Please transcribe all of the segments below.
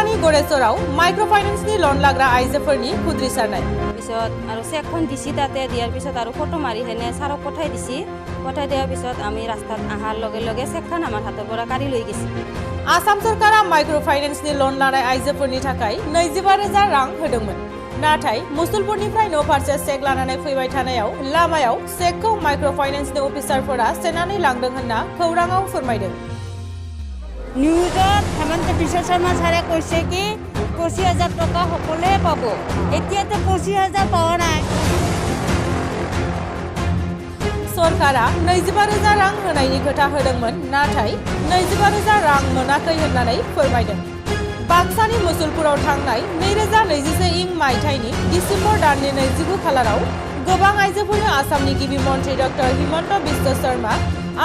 जिल्लानि गरेसराव माइक्र' फाइनेन्सनि लन लाग्रा आइजोफोरनि खुद्रिसारनाय পিছত আৰু চেকখন দিছি তাতে দিয়াৰ পিছত আৰু ফটো মাৰি হেনে ছাৰক পঠাই দিছি পঠাই দিয়াৰ পিছত আমি ৰাস্তাত আহাৰ লগে লগে চেকখন আমাৰ হাতৰ পৰা কাঢ়ি লৈ গৈছি आसाम सरकारा माइक्र' फाइनेन्सनि लन लानाय आइजोफोरनि थाखाय 25,000 रां होदोंमोन नाथाय मुसलपुरनिफ्राय न' फारसे चेक लानानै फैबाय थानायाव लामायाव चेकखौ माइक्र' फाइनेन्सनि अफिसारफोरा सेनानै लांदों होनना खौराङाव फोरमायदों নিউজত হেমন্ত বিশ্ব শৰ্মা ছাৰে কৈছে কি 25,000 টকা সকলোৱে পাব এতিয়াতো 25,000 পোৱা নাই सरकारा 25,000 रां होनायनि खोथा होदोंमोन नाथाय 25,000 रां मोनाखै होननानै फोरमायदों बाक्सानि मुसलपुराव थांनाय 2021 मायथाइनि डिसेम्बर दाननि 29 खालाराव गोबां आइजोफोरनो आसामनि गिबि मन्त्रि डक्टर हिमन्त बिश्व शर्मा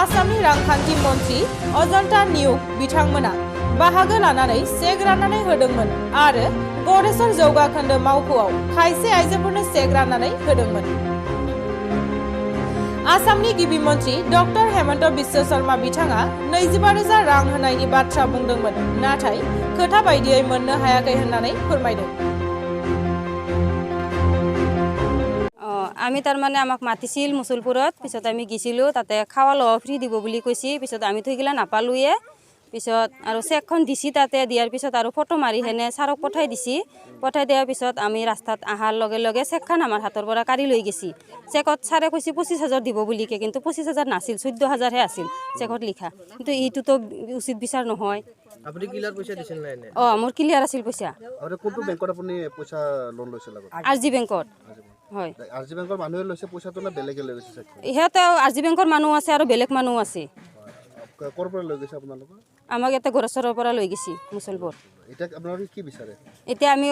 आसामनि रांखान्थि मन्त्रि अजन्ता नियुग बिथांमोना बाहागो लानानै चेक राननानै होदोंमोन आरो गरेसर जौगाखोन्दो मावख'आव खायसे आइजोफोरनो चेक राननानै होदोंमोन आसामनि गिबि मन्त्रि डक्टर हेमन्त बिश्व शर्मा बिथाङा 25,000 रां होनायनि बाथ्रा बुंदोंमोन नाथाय खोथा बायदियै मोननो हायाखै होननानै फोरमायदों আমি তাৰমানে আমাক মাতিছিল মুছলপুৰত পিছত আমি গিছিলোঁ তাতে খাৱা লোৱা ফ্ৰী দিব বুলি কৈছি পিছত আমি থৈগিলা নাপালোৱে পিছত আৰু চেকখন দিছি তাতে দিয়াৰ পিছত আৰু ফটো মাৰি হেনে ছাৰক পঠাই দিছি পঠাই দিয়াৰ পিছত আমি ৰাস্তাত আহাৰ লগে লগে চেকখন আমাৰ হাতৰ পৰা কাঢ়ি লৈ গৈছি চেকত ছাৰে কৈছি 25,000 দিব বুলিকে কিন্তু 25,000 নাছিল 14,000 হে আছিল চেকত লিখা কিন্তু এইটোতো উচিত বিচাৰ নহয় আপুনি ক্লিয়াৰ পইচা দিছিল না এনে মোৰ ক্লিয়াৰ আছিল পইচা আৰু কোনটো বেংকত আপুনি পইচা লোন লৈছিল আগত আৰজি বেংকত হয় আৰজি বেংকৰ মানুহে লৈছে পইচাটো না বেলেগে লৈ গৈছে ইহঁতে আৰজি বেংকৰ মানুহ আছে আৰু বেলেগ মানুহ আছে ক'ৰ পৰা লৈ গৈছে আপোনালোকৰ আমাক ইয়াতে গড়চৰৰ পৰা লৈ গৈছি মুছলপুৰ এতিয়া আপোনালোকে কি বিচাৰে এতিয়া আমি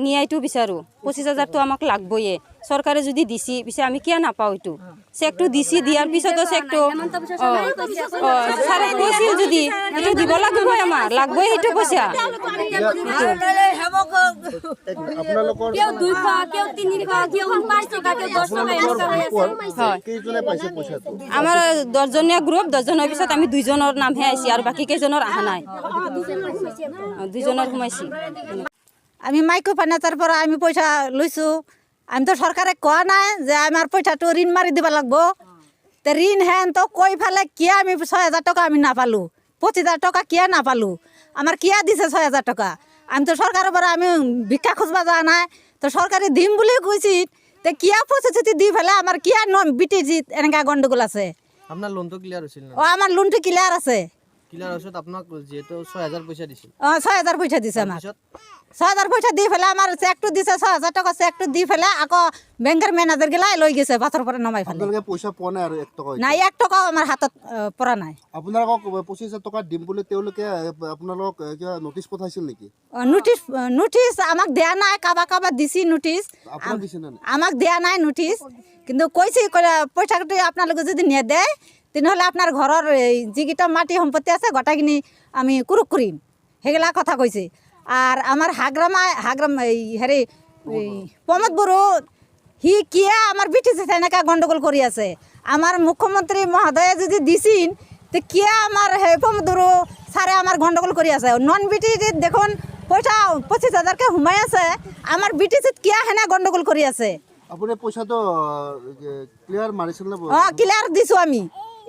ন্যায়টো বিচাৰোঁ 25,000টো আমাক লাগবয়ে চৰকাৰে যদি দিছি পিছে আমি কিয় নাপাওঁ এইটো চেকটো দিছি দিয়াৰ পিছতো চেকটো ছাৰে কৈছিল যদি এইটো দিব লাগিবই আমাৰ লাগবই সেইটো পইচা আপোনালোকৰ কেইজনে পাইছে পইচাটো আমাৰ 10জনীয়া গ্ৰুপ 10জনৰ পিছত আমি 2জনৰ নামহে আহিছে আৰু বাকী কেইজনৰ অহা নাই 2জনৰ সোমাইছি আমি মাইক্ৰ' ফাইনেন্সৰ পৰা আমি পইচা লৈছোঁ আমিতো চৰকাৰে কোৱা নাই যে আমাৰ পইচাটো ঋণ মাৰি দিব লাগিব তে ঋণ হেনতো কৈ ফেলে কিয় আমি 6,000 টকা আমি নাপালোঁ 25,000 টকা কিয় নাপালোঁ আমাৰ কিয় দিছে 6,000 টকা আমিতো চৰকাৰৰ পৰা আমি ভিক্ষা খুজিব যোৱা নাই তো চৰকাৰে দিম বুলি কৈছিল তে কিয় পইচা দি ফেলে আমাৰ কিয় বিটিজিত এনেকুৱা গণ্ডগোল আছে আপোনাৰ লোনটো ক্লিয়াৰ হৈছিল না আমাৰ লোনটো ক্লিয়াৰ আছে ক্লিয়াৰ হৈছিল আপোনাক যেহেতু 6,000 পইচা দিছিল 6,000 পইচা দিছে আমাক 6,000 পইচা দি ফেলে আমাৰ চেকটো দিছে 6,000 টকা চেকটো দি ফেলে আকৌ বেংকৰ মেনেজাৰ গিলাই লৈ গৈছে বাথৰ পৰা নমাই ফেলে আপোনালোকে পইচা পোৱা নাই আৰু 1 টকা নাই 1 টকাও আমাৰ হাতত পৰা নাই আপোনালোকক 25,000 টকা দিম বুলি তেওঁলোকে আপোনালোকক কিবা নোটিছ পঠাইছিল নেকি নোটিছ আমাক দিয়া নাই কাবা দিছি নোটিছ আপোনাক দিছে না আমাক দিয়া নাই নোটিছ কিন্তু কৈছে পইচাটো আপোনালোকে যদি নেদে তেনেহ'লে আপোনাৰ ঘৰৰ যিকেইটা মাটি সম্পত্তি আছে গোটাইখিনি আমি কুৰুক কৰিম সেইগিলা কথা কৈছে আৰ আমাৰ হাগ্ৰাম হেৰি প্ৰমোদ বড়ো সি কিয়া আমাৰ বিটিছে এনেকা গণ্ডগোল কৰি আছে আমাৰ মুখ্যমন্ত্ৰী মহোদয়ে যদি দিছিন তো কিয়া আমাৰ প্ৰমোদ বড়ো ছাৰে আমাৰ গণ্ডগোল কৰি আছে নন বিটিত দেখোন পইচা 25,000কে সোমাই আছে আমাৰ বিটিচিত কিয়া হেনে গণ্ডগোল কৰি আছে আপুনি পইচাটো ক্লিয়াৰ মাৰিছিল না ক্লিয়াৰ দিছোঁ আমি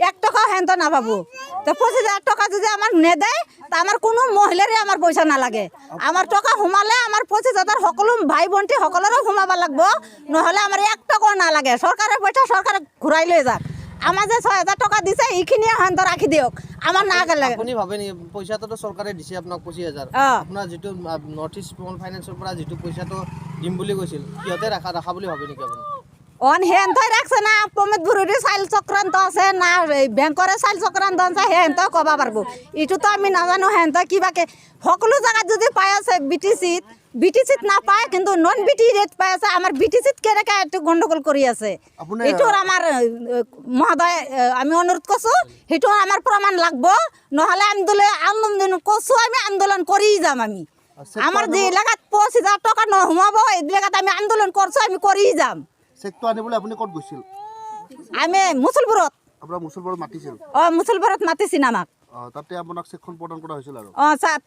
1 টকাও হেনতো নাপাবো তো 25,000 টকা যদি আমার নেদেয় তা আমার কোনো মহিলারে আমার পয়সা নালাগে আমার টাকা সোমালে আমার 25,000 সকলো ভাই ভণ্টি সকলেরও সোমাব লাগব নহলে আমার 1 টাকাও নালাগে সরকারের পয়সা সরকারে ঘুরাই লৈ যাক আমার যে 6,000 টাকা দিছে এইখিনি হেনতো রাখি দিয়ক আমার না লাগে আপুনি ভাবে নি পয়সাটো তো সরকারে দিছে আপোনাক 25,000 আপোনাৰ যেটো নৰ্থ ইস্ট স্মল ফাইনান্সৰ পৰা যেটো পয়সাটো দিম বুলি কৈছিল কিহতে ৰাখা বুলি ভাবে নেকি আপুনি হেনতই রাখছে না প্রমোদ বড়োর চাইল চক্রান্ত আছে না ব্যাংকরে চাইল চক্রান্ত আছে হেনতো কবা পারবো এইটো তো আমি নাজানো হেনতো কিবাকে সকলো জায়গাত যদি পাই আছে বিটিসিত না পায় কিন্তু নন বিটি রেট পাই আছে আমার বিটিসিত কেনেকা একটু গন্ডগোল কৰি আছে এইটোর আমার মহোদয় আমি অনুরোধ করছো সেইটো আমার প্রমাণ লাগবো নহলে আন্দোলন করছো আমি আন্দোলন করেই যাম আমি আমার যে এলাকাত 25,000 টাকা নহমাবো এই এলাকাত আমি আন্দোলন করছো আমি করেই যাম চেকটো আনিবলৈ আপুনি ক'ত গৈছিল আমি মুছলপুৰত আপোনাৰ মুছলপুৰত মাতিছিল মুছলপুৰত মাতিছিল আমাক তাতে আপোনাক চেকখন প্ৰদান কৰা হৈছিল আৰু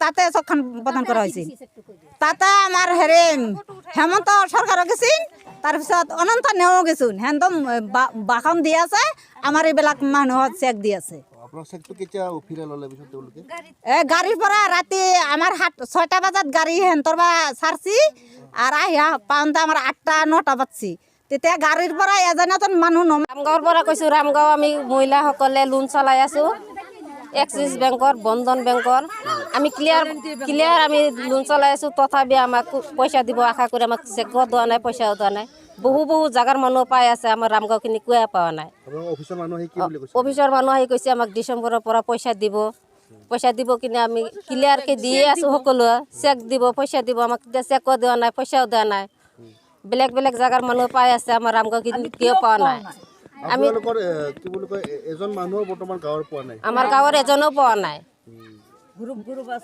তাতে চকখন প্ৰদান কৰা হৈছিল তাতে আমাৰ হেৰি হেমন্ত চৰকাৰক গেছিল তাৰপিছত অনন্ত নেও গেছোন হেঁতম বাখন দি আছে আমাৰ এইবিলাক মানুহত চেক দি আছে আপোনাৰ চেকটো কেতিয়া উফিৰাই ল'লে পিছত তেওঁলোকে গাড়ীৰ পৰা ৰাতি আমাৰ 6টা বজাত গাড়ী হেঁতৰ পৰা চাৰছি আৰু আহিয়া পাওঁতে আমাৰ 8টা 9টা বাজছি তেতিয়া গাড়ীৰ পৰা এজনীজন মানুহ ৰামগাঁৱৰ পৰা কৈছোঁ ৰামগাঁও আমি মহিলাসকলে লোন চলাই আছোঁ এক্সিছ বেংকৰ বন্ধন বেংকৰ আমি ক্লিয়াৰ আমি লোন চলাই আছোঁ তথাপি আমাক পইচা দিব আশা কৰি আমাক চেকো দিয়া নাই পইচাও দিয়া নাই বহু জাগাৰ মানুহ পাই আছে আমাৰ ৰামগাঁওখিনি কোৱাই পোৱা নাই অফিচৰ মানুহ আহি কি বুলি কৈছে অফিচৰ মানুহ আহি কৈছে আমাক ডিচেম্বৰৰ পৰা পইচা দিব কিনে আমি ক্লিয়াৰকৈ দিয়ে আছোঁ সকলোৱে চেক দিব পইচা দিব আমাক এতিয়া চেকো দিয়া নাই পইচাও দিয়া নাই বেলেগ জাগাৰ মানুহ পাই আছে আমাৰ ৰামগাঁওখিনি কিয় পোৱা নাই আপোনালোকৰ কি বুলি কয় এজন মানুহ বৰ্তমান গাঁৱৰ পোৱা নাই আমাৰ গাঁৱৰ এজনো পোৱা নাই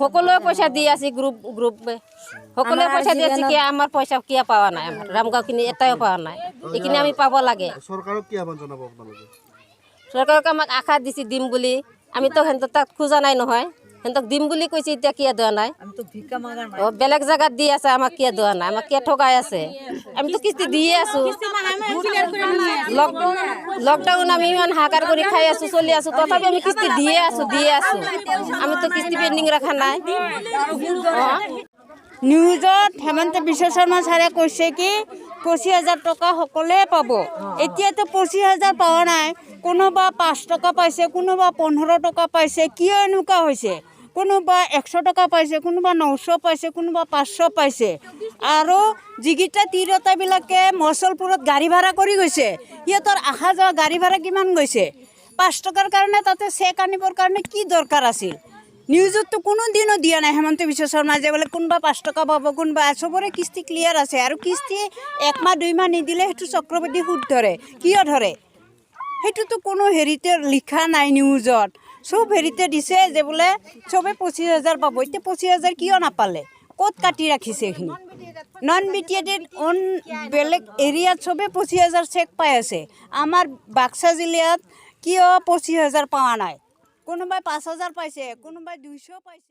সকলোৱে পইচা দি আছে গ্ৰুপ সকলোৱে পইচা দি আছে কি আমাৰ পইচা কিয় পোৱা নাই আমাৰ ৰামগাঁওখিনি এটাও পোৱা নাই এইখিনি আমি পাব লাগে চৰকাৰক কি আহ্বান জনাব আপোনালোকে চৰকাৰক আমাক আশা দিছে দিম বুলি আমিতো সিহঁতক তাত খোজা নাই নহয় সিহঁতক দিম বুলি কৈছে এতিয়া কিয় দিয়া নাই বেলেগ জাগাত দি আছে আমাক কিয় দিয়া নাই আমাক কিয় ঠগাই আছে আমিতো কিস্তি দিয়ে আছোঁ লকডাউন আমি ইমান হাহাকাৰ কৰি খাই আছোঁ চলি আছোঁ তথাপি আমি কিস্তি দিয়ে আছোঁ আমিতো কিস্তি পেণ্ডিং ৰখা নাই নিউজত হেমন্ত বিশ্ব শৰ্মা ছাৰে কৈছে কি 25,000 টকা সকলোৱে পাব এতিয়াতো 25,000 পোৱা নাই কোনোবা 5 টকা পাইছে কোনোবা 15 টকা পাইছে কিয় এনেকুৱা হৈছে কোনোবা 100 টকা পাইছে কোনোবা 900 পাইছে কোনোবা 500 পাইছে আৰু যিকেইটা তিৰোতাবিলাকে মচলপুৰত গাড়ী ভাড়া কৰি গৈছে সিহঁতৰ অহা যোৱা গাড়ী ভাড়া কিমান গৈছে 5 টকাৰ কাৰণে তাতে চেক আনিবৰ কাৰণে কি দৰকাৰ আছিল নিউজতো কোনো দিনও দিয়া নাই হেমন্ত বিশ্ব শৰ্মা যে বোলে কোনোবা 5 টকা পাব কোনোবা চবৰে কিস্তি ক্লিয়াৰ আছে আৰু কিস্তি 1 মাহ 2 মাহ নিদিলে সেইটো চক্ৰবৃদ্ধি সুদ ধৰে কিয় ধৰে সেইটোতো কোনো হেৰিতে লিখা নাই নিউজত চব হেৰিতে দিছে যে বোলে চবে 25,000 পাব এতিয়া 25,000 কিয় নাপালে ক'ত কাটি ৰাখিছে এইখিনি নন বিটিএডেড অন বেলেগ এৰিয়াত চবে 25,000 চেক পাই আছে আমাৰ বাক্সা জিলাত কিয় 25,000 পোৱা নাই কোনোবাই 5,000 পাইছে কোনোবাই 200 পাইছে